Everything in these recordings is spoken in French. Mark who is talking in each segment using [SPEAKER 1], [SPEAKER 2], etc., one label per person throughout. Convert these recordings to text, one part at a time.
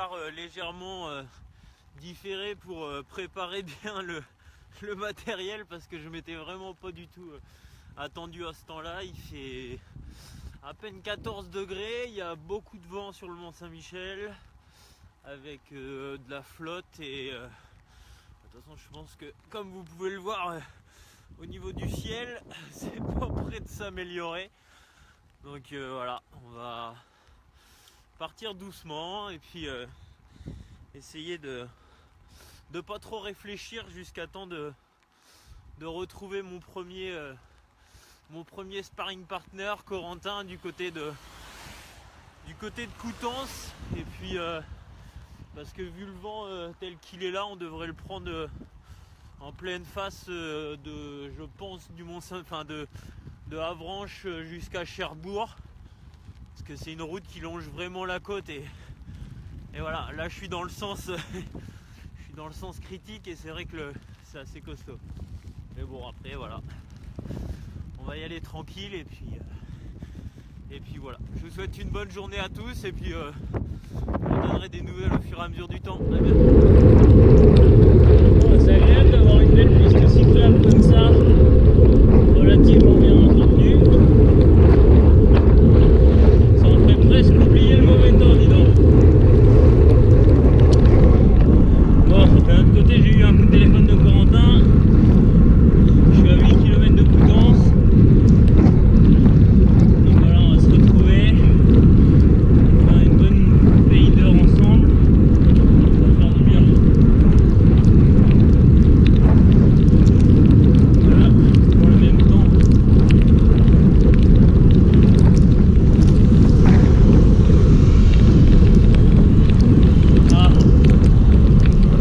[SPEAKER 1] départ légèrement différé pour préparer bien le matériel, parce que je m'étais vraiment pas du tout attendu à ce temps-là. Il fait à peine 14 degrés, il y a beaucoup de vent sur le Mont Saint-Michel avec de la flotte et de toute façon je pense que, comme vous pouvez le voir au niveau du ciel, c'est pas près de s'améliorer. Donc voilà, on va partir doucement et puis essayer de pas trop réfléchir jusqu'à temps de retrouver mon premier sparring partner, Corentin, du côté de Coutances. Et puis parce que vu le vent tel qu'il est là, on devrait le prendre en pleine face je pense du Mont Saint, enfin de Avranches jusqu'à Cherbourg, parce que c'est une route qui longe vraiment la côte et voilà, là je suis dans le sens critique et c'est vrai que c'est assez costaud. Mais bon, après voilà, on va y aller tranquille et puis voilà. Je vous souhaite une bonne journée à tous et puis je vous donnerai des nouvelles au fur et à mesure du temps. À bientôt. C'est agréable d'avoir une belle piste cyclable comme ça, relativement bien entretenue. Ça en fait presque oublier le mauvais temps, dis donc. Bon, d'un autre côté, j'ai eu un coup de téléphone de Corentin. Je suis à 8 km de Coutances. Donc voilà, on va se retrouver. On a une bonne paye d'heures ensemble. Ça va faire du bien. Voilà, pour le même temps. Ah,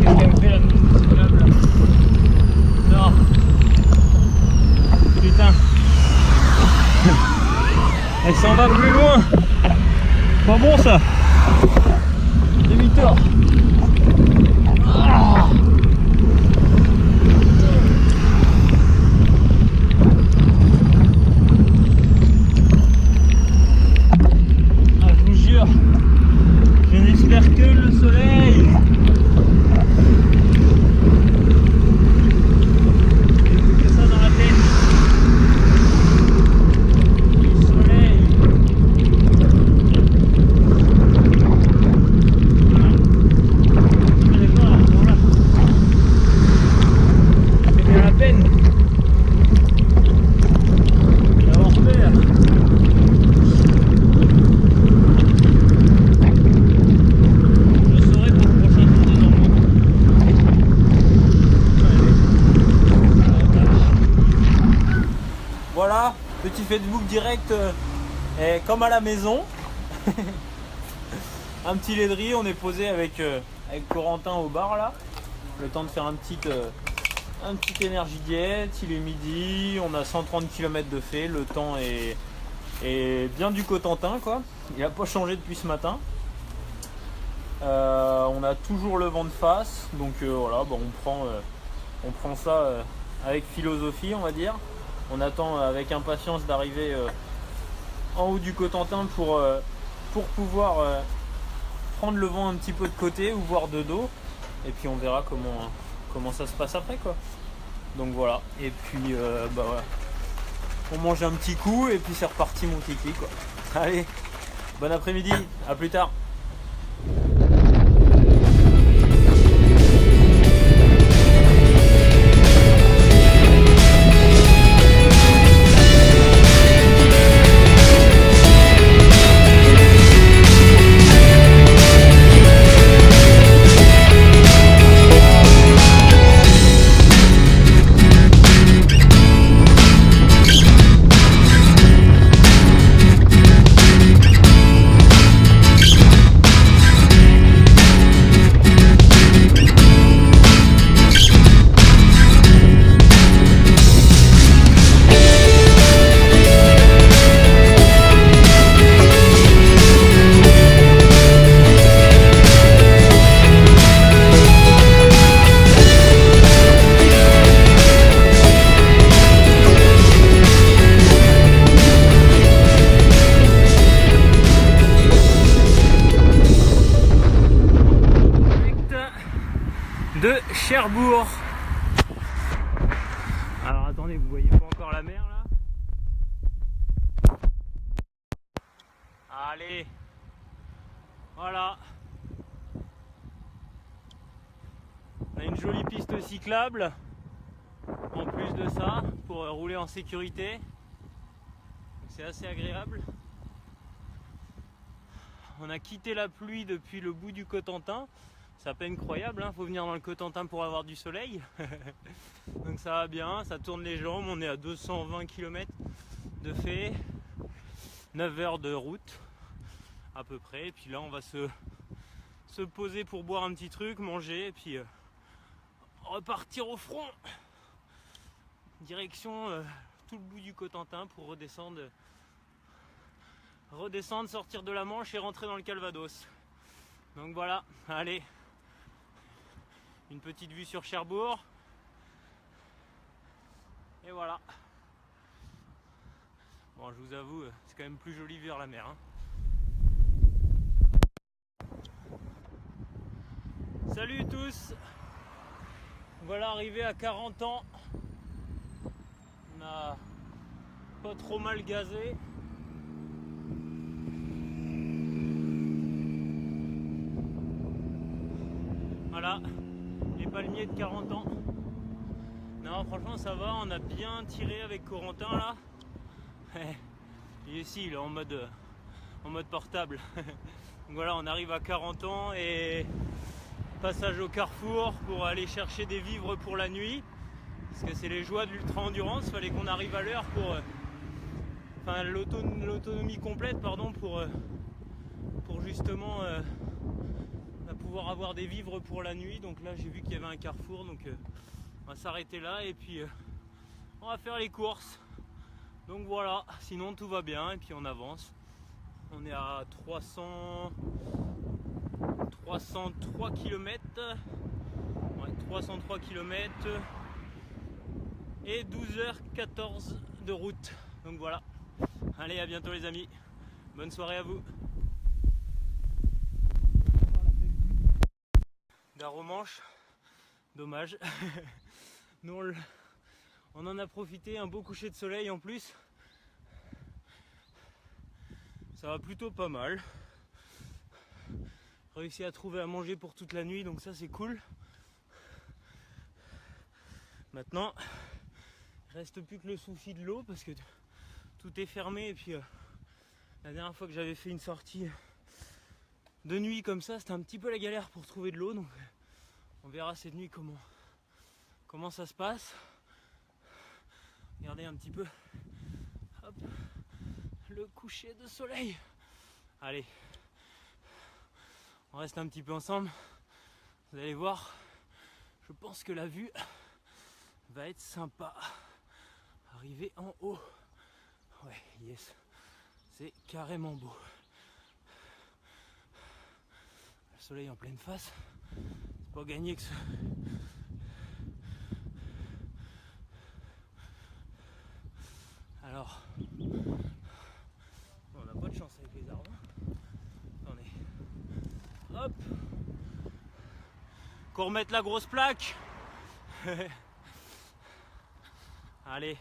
[SPEAKER 1] qu'est-ce qu'elle me fait la piste cyclable là? Non. Putain. Elle s'en va plus loin. Pas bon ça. Demi-tour. Ah. Ah, je vous jure, je n'espère que le soleil. J'ai plus que ça dans la tête. Le soleil. Allez voir, voilà. C'est bien la peine d'avoir peur. Je saurai pour le prochain tour des Normands. Voilà, petit Facebook direct comme à la maison. Un petit laiderie, on est posé avec Corentin au bar là. Le temps de faire un petit énergie diète, il est midi, on a 130 km de fait, le temps est bien du Cotentin quoi. Il n'a pas changé depuis ce matin. On a toujours le vent de face, donc voilà, bon, on prend ça avec philosophie on va dire. On attend avec impatience d'arriver en haut du Cotentin pour pouvoir prendre le vent un petit peu de côté ou voir de dos, et puis on verra comment ça se passe après quoi. Donc voilà, et puis bah voilà, on mange un petit coup et puis c'est reparti mon kiki quoi. Allez, bon après-midi, à plus tard. Cherbourg. Alors attendez, vous voyez pas encore la mer là? Allez, voilà. On a une jolie piste cyclable en plus de ça pour rouler en sécurité. C'est assez agréable. On a quitté la pluie depuis le bout du Cotentin. C'est à peine croyable, hein, faut venir dans le Cotentin pour avoir du soleil. Donc ça va bien, ça tourne les jambes. On est à 220 km de fait, 9 heures de route à peu près. Et puis là on va se poser pour boire un petit truc, manger et puis repartir au front. Direction tout le bout du Cotentin pour redescendre, sortir de la Manche et rentrer dans le Calvados. Donc voilà, allez, une petite vue sur Cherbourg. Et voilà. Bon, je vous avoue, c'est quand même plus joli vers la mer, hein. Salut tous. Voilà, arrivé à 40 ans. On a pas trop mal gazé. Voilà, les palmiers de 40 ans. Non, franchement ça va, on a bien tiré avec Corentin là. Et ici il est en mode portable. Donc voilà, on arrive à 40 ans et passage au carrefour pour aller chercher des vivres pour la nuit. Parce que c'est les joies de l'ultra-endurance, il fallait qu'on arrive à l'heure pour... Enfin l'autonomie complète, pardon, pour justement pouvoir avoir des vivres pour la nuit. Donc là j'ai vu qu'il y avait un carrefour, donc on va s'arrêter là et puis on va faire les courses. Donc voilà, sinon tout va bien et puis on avance. On est à 303 km. Ouais, 303 km et 12h14 de route. Donc voilà. Allez, à bientôt les amis. Bonne soirée à vous. D'Aromanche, dommage. Nous on en a profité, un beau coucher de soleil en plus. Ça va plutôt pas mal. Réussi à trouver à manger pour toute la nuit, donc ça c'est cool. Maintenant, il reste plus que le souci de l'eau parce que tout est fermé et puis la dernière fois que j'avais fait une sortie de nuit comme ça, c'était un petit peu la galère pour trouver de l'eau, donc on verra cette nuit comment ça se passe. Regardez un petit peu, hop, le coucher de soleil. Allez, on reste un petit peu ensemble, vous allez voir, je pense que la vue va être sympa. Arriver en haut, ouais, yes, c'est carrément beau. Le soleil en pleine face, c'est pas gagné que ça. Alors, on n'a pas de chance avec les arbres. Attendez, hop, qu'on remette la grosse plaque. Allez,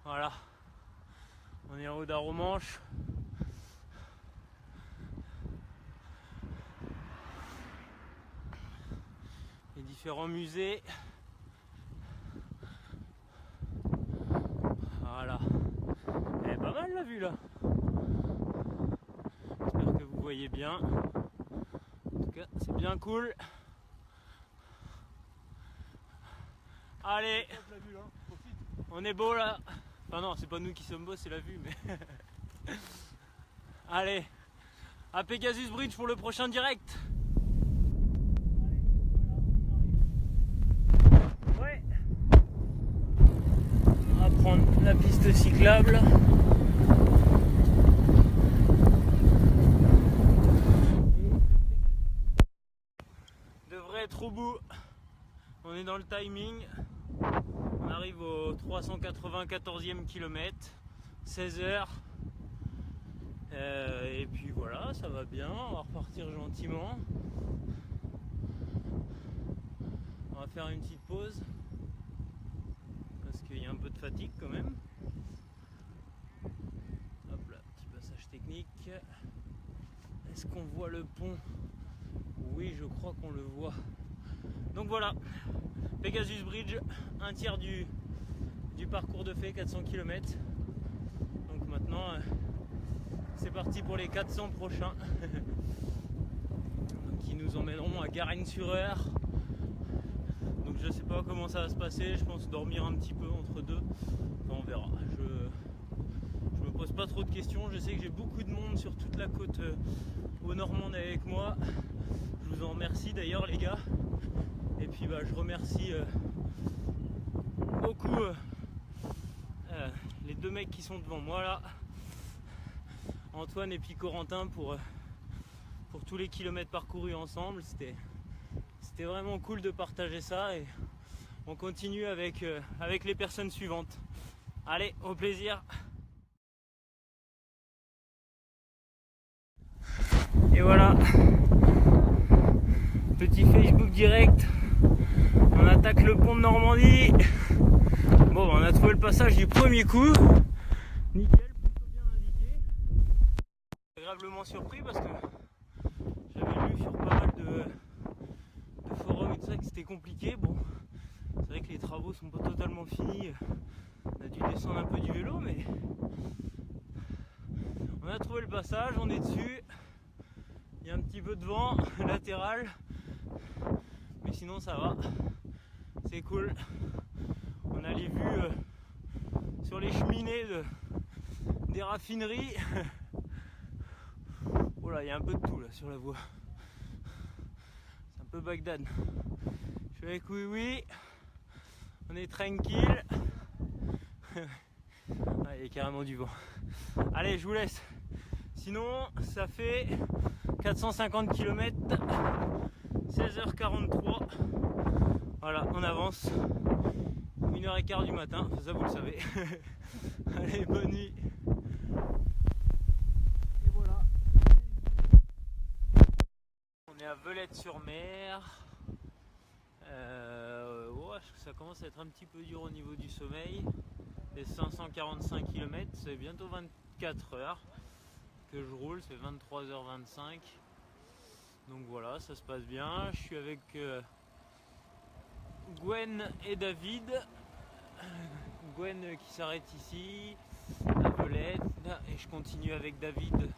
[SPEAKER 1] voilà, on est en haut d'Aromanche. Les différents musées. Voilà, elle est pas mal la vue là. J'espère que vous voyez bien. En tout cas, c'est bien cool. Allez, on est beau là. Enfin non, c'est pas nous qui sommes beaux, c'est la vue, mais... Allez, à Pegasus Bridge pour le prochain direct. Ouais. On va prendre la piste cyclable. Devrait être au bout. On est dans le timing. On arrive au 394e kilomètre, 16 heures. Et puis voilà, ça va bien, on va repartir gentiment. va faire une petite pause parce qu'il y a un peu de fatigue quand même. Hop là, petit passage technique. Est-ce qu'on voit le pont? Oui, je crois qu'on le voit. Donc voilà, Pegasus Bridge, un tiers du parcours de fait, 400 km. Donc maintenant, c'est parti pour les 400 prochains qui nous emmèneront à Garennes-sur-Eure. Donc je sais pas comment ça va se passer, je pense dormir un petit peu entre deux. Enfin, on verra. Je me pose pas trop de questions, je sais que j'ai beaucoup de monde sur toute la côte au Normande avec moi. Je vous en remercie d'ailleurs les gars. Et puis je remercie beaucoup les deux mecs qui sont devant moi là, Antoine et puis Corentin pour tous les kilomètres parcourus ensemble. C'était vraiment cool de partager ça et on continue avec les personnes suivantes. Allez, au plaisir. Et voilà, petit Facebook direct. On attaque le pont de Normandie. Bon, on a trouvé le passage du premier coup. Nickel, plutôt bien indiqué. Agréablement surpris parce que j'avais lu sur pas mal de forums et tout ça que c'était compliqué. Bon, c'est vrai que les travaux sont pas totalement finis. On a dû descendre un peu du vélo, mais on a trouvé le passage, on est dessus. Il y a un petit peu de vent latéral, mais sinon ça va. C'est cool. On a les vues sur les cheminées des raffineries. Oh là, il y a un peu de tout là sur la voie. C'est un peu Bagdad. Je suis avec Oui. On est tranquille. Ah, il y a carrément du vent. Allez, je vous laisse. Sinon, ça fait 450 km, 16h43. Voilà, on avance. 1h15 du matin, ça vous le savez. Allez, bonne nuit. Et voilà. On est à Velette-sur-Mer. Ça commence à être un petit peu dur au niveau du sommeil. Les 545 km, c'est bientôt 24 heures que je roule, c'est 23h25. Donc voilà, ça se passe bien. Je suis avec Gwen et David. Gwen qui s'arrête ici à Velette et je continue avec David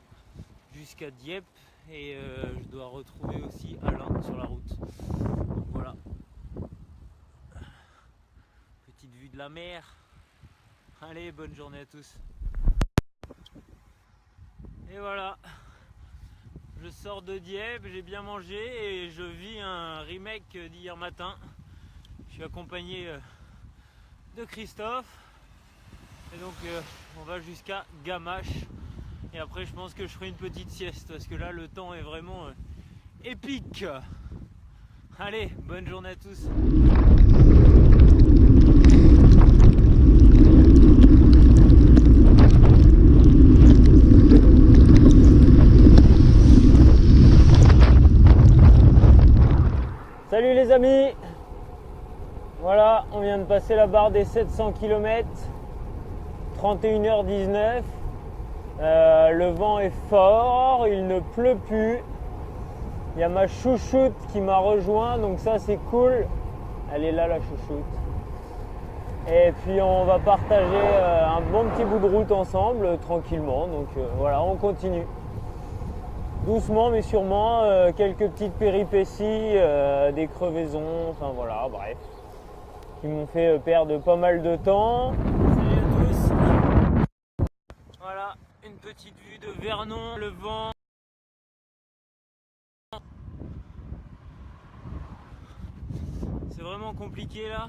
[SPEAKER 1] jusqu'à Dieppe et je dois retrouver aussi Alain sur la route. Donc voilà, petite vue de la mer. Allez, bonne journée à tous. Et voilà, je sors de Dieppe, j'ai bien mangé et je vis un remake d'hier matin. Je suis accompagné de Christophe et donc on va jusqu'à Gamache et après je pense que je ferai une petite sieste parce que là le temps est vraiment épique. Allez, bonne journée à tous. Salut les amis. Voilà, on vient de passer la barre des 700 km, 31h19, le vent est fort, il ne pleut plus, il y a ma chouchoute qui m'a rejoint, donc ça c'est cool, elle est là la chouchoute. Et puis on va partager un bon petit bout de route ensemble, tranquillement, donc voilà, on continue. Doucement mais sûrement, quelques petites péripéties, des crevaisons, enfin voilà, bref. Qui m'ont fait perdre pas mal de temps. Salut à tous. Voilà, une petite vue de Vernon, le vent. C'est vraiment compliqué là.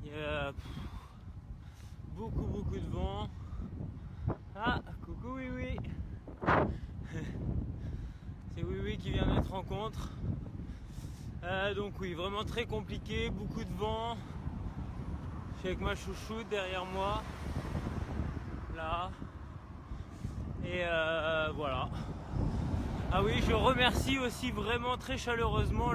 [SPEAKER 1] Il y a beaucoup de vent. Ah, coucou Oui. C'est Oui qui vient d'être rencontre. Donc oui, vraiment très compliqué, beaucoup de vent. Je suis avec ma chouchoute derrière moi, là. Et voilà. Ah oui, je remercie aussi vraiment très chaleureusement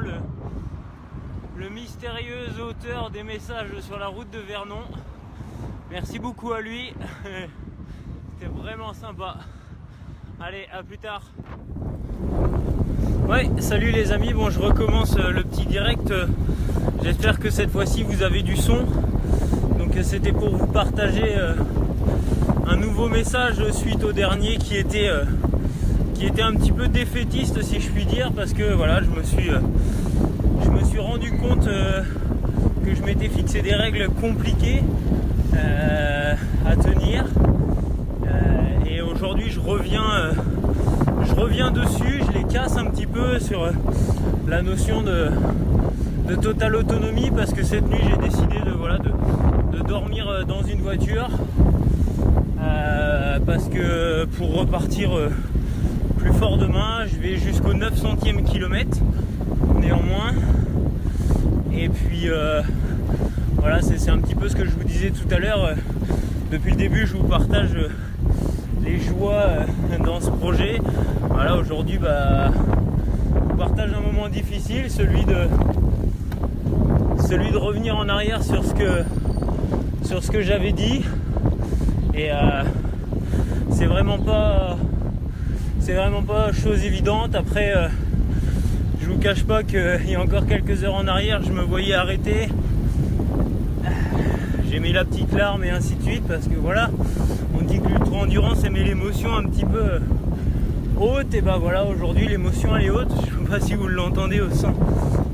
[SPEAKER 1] le mystérieux auteur des messages sur la route de Vernon. Merci beaucoup à lui. C'était vraiment sympa. Allez, à plus tard. Ouais, salut les amis. Bon, je recommence le petit direct. J'espère que cette fois-ci vous avez du son. Donc c'était pour vous partager un nouveau message suite au dernier qui était un petit peu défaitiste, si je puis dire, parce que voilà, je me suis rendu compte que je m'étais fixé des règles compliquées à tenir, et aujourd'hui je reviens dessus, je les casse un petit peu sur la notion de totale autonomie, parce que cette nuit j'ai décidé de dormir dans une voiture, parce que pour repartir plus fort demain, je vais jusqu'au 900e kilomètre néanmoins. Et puis voilà, c'est un petit peu ce que je vous disais tout à l'heure. Depuis le début, je vous partage les joies dans ce projet. Voilà, aujourd'hui, je vous partage un moment difficile, celui de revenir en arrière sur ce que j'avais dit. Et c'est vraiment pas chose évidente. Après, je vous cache pas qu'il y a encore quelques heures en arrière, je me voyais arrêter. J'ai mis la petite larme et ainsi de suite, parce que voilà, on dit que l'ultra-endurance elle met l'émotion un petit peu haute, et ben voilà, aujourd'hui l'émotion elle est haute. Je sais pas si vous l'entendez au son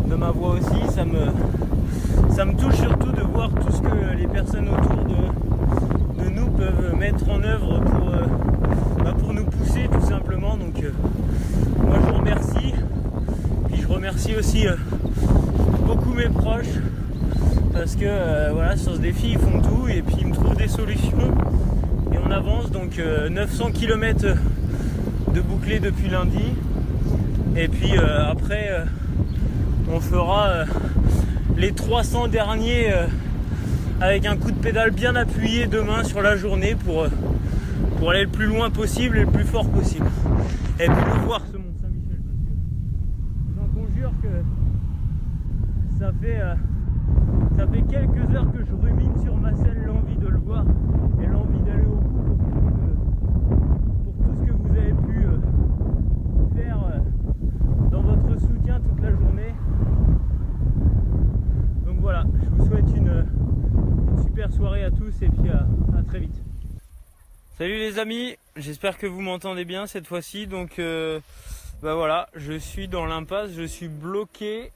[SPEAKER 1] de ma voix aussi, ça me touche surtout de voir tout ce que les personnes autour de nous peuvent mettre en œuvre pour nous pousser tout simplement. Donc moi je vous remercie, puis je remercie aussi beaucoup mes proches, parce que voilà, sur ce défi ils font tout et puis ils me trouvent des solutions et on avance. Donc 900 km de bouclé depuis lundi, et puis après on fera les 300 derniers avec un coup de pédale bien appuyé demain sur la journée pour aller le plus loin possible et le plus fort possible. Et puis le voir ce Mont Saint-Michel, parce que j'en conjure que ça fait quelques heures que je rumine sur ma selle l'envie de le voir et l'envie d'aller au bout pour tout ce que vous avez pu faire dans votre soutien toute la journée. Donc voilà, je vous souhaite une super soirée à tous, et puis à très vite. Salut les amis, j'espère que vous m'entendez bien cette fois-ci. Donc voilà, je suis dans l'impasse, je suis bloqué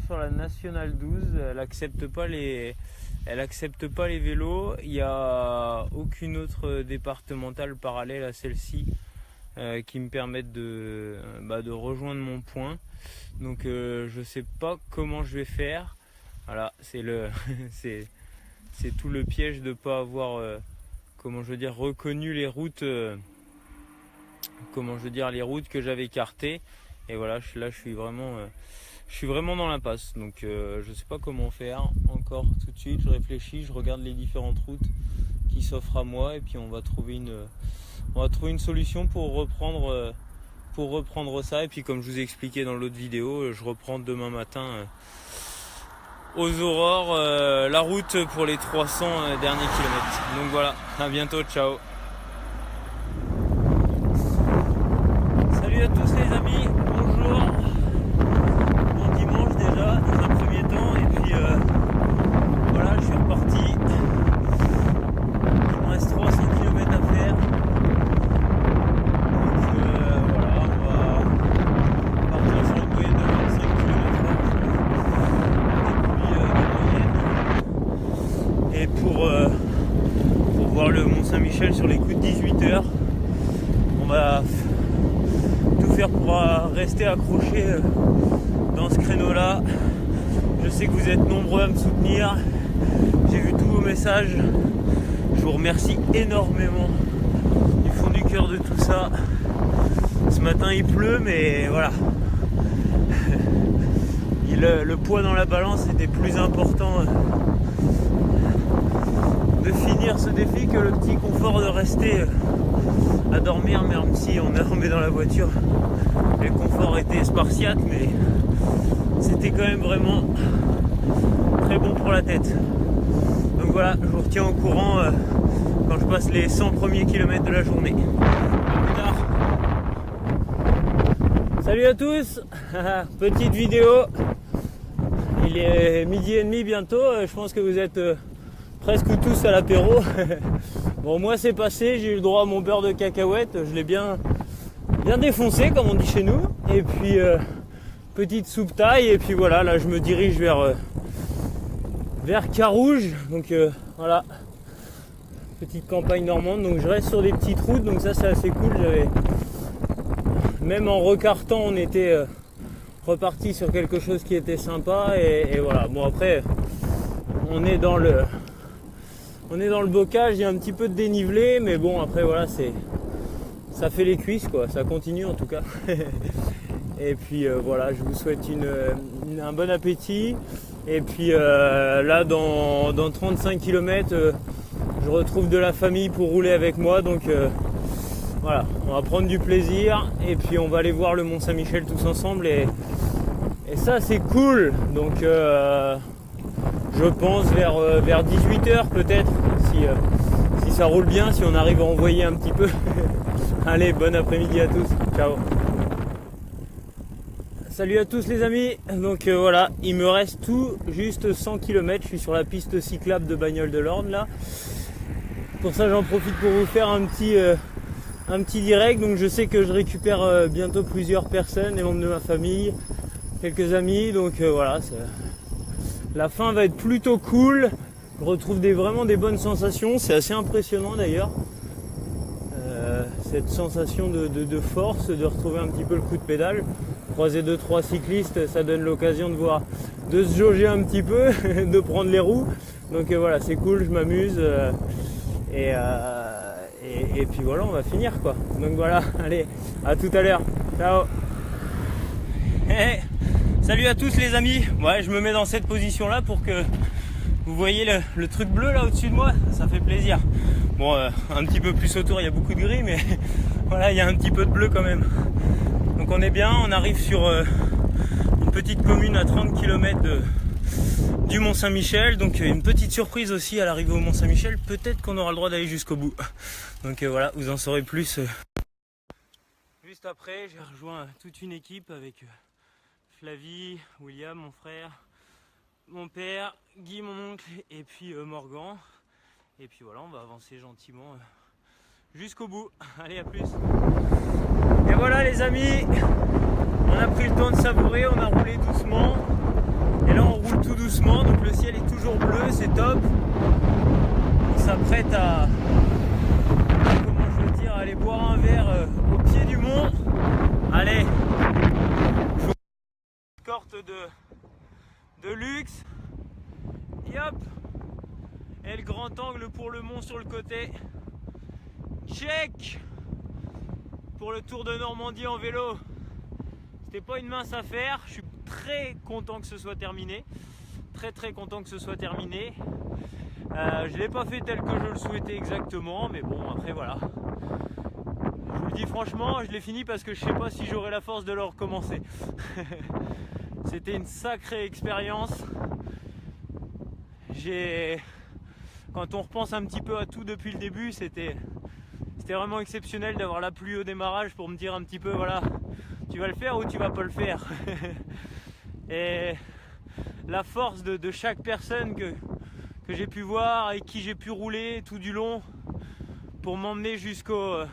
[SPEAKER 1] sur la nationale 12. Elle accepte pas les vélos. Il n'y a aucune autre départementale parallèle à celle-ci qui me permette de rejoindre mon point. Donc je sais pas comment je vais faire. Voilà, c'est tout le piège de ne pas avoir reconnu les routes, les routes que j'avais écartées. Et voilà, je suis vraiment dans l'impasse. Donc je sais pas comment faire encore tout de suite. Je réfléchis, je regarde les différentes routes qui s'offrent à moi, et puis on va trouver une solution pour reprendre ça. Et puis comme je vous ai expliqué dans l'autre vidéo, je reprends demain matin aux aurores la route pour les 300 derniers kilomètres. Donc voilà, à bientôt, ciao. Salut à tous les amis, bonjour. Bon dimanche déjà dans un premier temps, et puis voilà, je suis reparti. Il me reste 300 km à faire. Donc voilà, on va partir sur une moyenne de 25 km/h. Et pour voir le Mont Saint-Michel sur les coups de 18h, on va tout faire pour rester accroché dans ce créneau-là. Je sais que vous êtes nombreux à me soutenir, j'ai vu tous vos messages, je vous remercie énormément du fond du cœur de tout ça. Ce matin il pleut, mais voilà, le poids dans la balance était plus important de finir ce défi que le petit confort de rester à dormir, même si on est dans la voiture. Le confort était spartiate, mais c'était quand même vraiment très bon pour la tête. Donc voilà, je vous retiens au courant quand je passe les 100 premiers kilomètres de la journée. À plus tard. Salut à tous. Petite vidéo. Il est 12h30 bientôt. Je pense que vous êtes presque tous à l'apéro. Bon, moi c'est passé, j'ai eu le droit à mon beurre de cacahuète. Je l'ai bien défoncé comme on dit chez nous. Et puis petite soupe taille. Et puis voilà, là je me dirige vers Carouge. Donc voilà, petite campagne normande. Donc je reste sur des petites routes. Donc ça c'est assez cool. Même en recartant, on était reparti sur quelque chose qui était sympa. Et voilà. Bon après, on est dans le bocage. Il y a un petit peu de dénivelé, mais bon après voilà, ça fait les cuisses quoi. Ça continue en tout cas. Et puis voilà, je vous souhaite un bon appétit. Et puis là dans 35 km, je retrouve de la famille pour rouler avec moi. Donc voilà, on va prendre du plaisir. Et puis on va aller voir le Mont Saint-Michel tous ensemble. Et ça c'est cool. Donc je pense vers 18h peut-être. Si ça roule bien, si on arrive à envoyer un petit peu. Allez, bon après-midi à tous. Ciao. Salut à tous les amis, donc voilà, il me reste tout juste 100 km, je suis sur la piste cyclable de Bagnoles de l'Orne là. Pour ça j'en profite pour vous faire un petit direct, donc je sais que je récupère bientôt plusieurs personnes, des membres de ma famille, quelques amis, donc voilà, la fin va être plutôt cool, je retrouve vraiment des bonnes sensations, c'est assez impressionnant d'ailleurs. Cette sensation de force, de retrouver un petit peu le coup de pédale. Croiser 2-3 cyclistes, ça donne l'occasion de se jauger un petit peu, de prendre les roues. Donc voilà, c'est cool, je m'amuse. Et puis voilà, on va finir quoi. Donc voilà, allez, à tout à l'heure. Ciao. Hey, salut à tous les amis. Ouais, je me mets dans cette position là pour que vous voyez le truc bleu là au-dessus de moi, ça fait plaisir. Bon, un petit peu plus autour, il y a beaucoup de gris, mais voilà, il y a un petit peu de bleu quand même. Donc on est bien, on arrive sur une petite commune à 30 km du Mont Saint-Michel. Donc une petite surprise aussi à l'arrivée au Mont Saint-Michel, peut-être qu'on aura le droit d'aller jusqu'au bout. Donc voilà, vous en saurez plus. Juste après, j'ai rejoint toute une équipe avec Flavie, William, mon frère, mon père, Guy, mon oncle, et puis Morgan. Et puis voilà, on va avancer gentiment jusqu'au bout. Allez, à plus. Et voilà les amis, on a pris le temps de savourer, on a roulé doucement. Et là on roule tout doucement, donc le ciel est toujours bleu, c'est top. On s'apprête à aller boire un verre au pied du mont. Allez, je vous escorte de luxe. Et hop, et le grand angle pour le mont sur le côté. Check. Pour le Tour de Normandie en vélo, c'était pas une mince affaire. Je suis très content que ce soit terminé. Très content que ce soit terminé. Je l'ai pas fait tel que je le souhaitais exactement, mais bon après voilà. Je vous le dis franchement, je l'ai fini parce que je sais pas si j'aurai la force de le recommencer. C'était une sacrée expérience. Quand on repense un petit peu à tout depuis le début, c'était vraiment exceptionnel d'avoir la pluie au démarrage pour me dire un petit peu voilà, tu vas le faire ou tu vas pas le faire. Et la force de chaque personne que j'ai pu voir, avec qui j'ai pu rouler tout du long pour m'emmener jusqu'au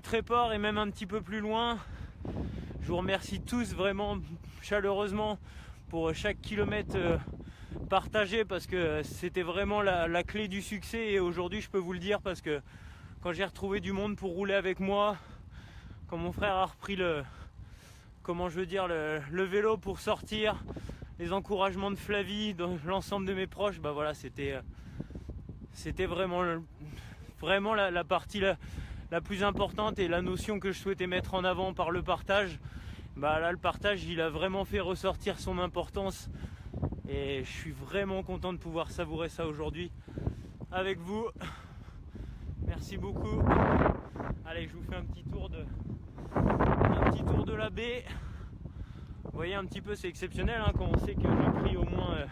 [SPEAKER 1] Tréport et même un petit peu plus loin. Je vous remercie tous vraiment chaleureusement pour chaque kilomètre partagé, parce que c'était vraiment la clé du succès. Et aujourd'hui je peux vous le dire, parce que quand j'ai retrouvé du monde pour rouler avec moi, quand mon frère a repris le vélo pour sortir, les encouragements de Flavie, dans l'ensemble de mes proches, bah voilà, c'était vraiment la partie la plus importante et la notion que je souhaitais mettre en avant par le partage. Bah là, le partage, il a vraiment fait ressortir son importance et je suis vraiment content de pouvoir savourer ça aujourd'hui avec vous. Merci beaucoup. Allez, je vous fais un petit tour de la baie.
[SPEAKER 2] voyez un petit peu, c'est exceptionnel hein, quand on sait que j'ai pris au moins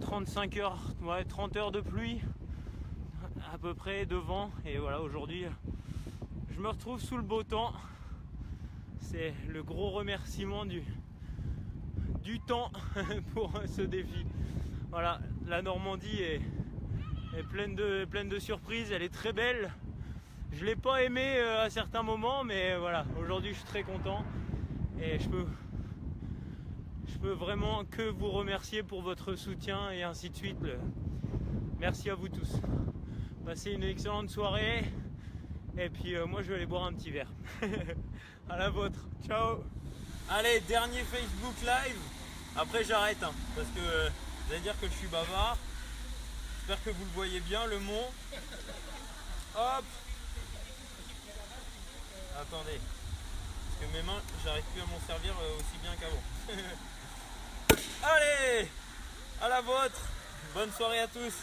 [SPEAKER 2] 35 heures, ouais, 30 heures de pluie à peu près de vent, et voilà, aujourd'hui je me retrouve sous le beau temps. C'est le gros remerciement du temps pour ce défi. Voilà, la Normandie est pleine de surprises, elle est très belle. Je l'ai pas aimé à certains moments, mais voilà, aujourd'hui je suis très content et je peux vraiment que vous remercier pour votre soutien et ainsi de suite. Merci à vous tous. Passez une excellente soirée et puis moi je vais aller boire un petit verre. À la vôtre, ciao. Allez, dernier Facebook Live. Après j'arrête hein, parce que vous allez dire que je suis bavard. J'espère que vous le voyez bien, le mont. Hop. Attendez, parce que mes mains, j'arrive plus à m'en servir aussi bien qu'avant. Allez, à la vôtre. Bonne soirée à tous.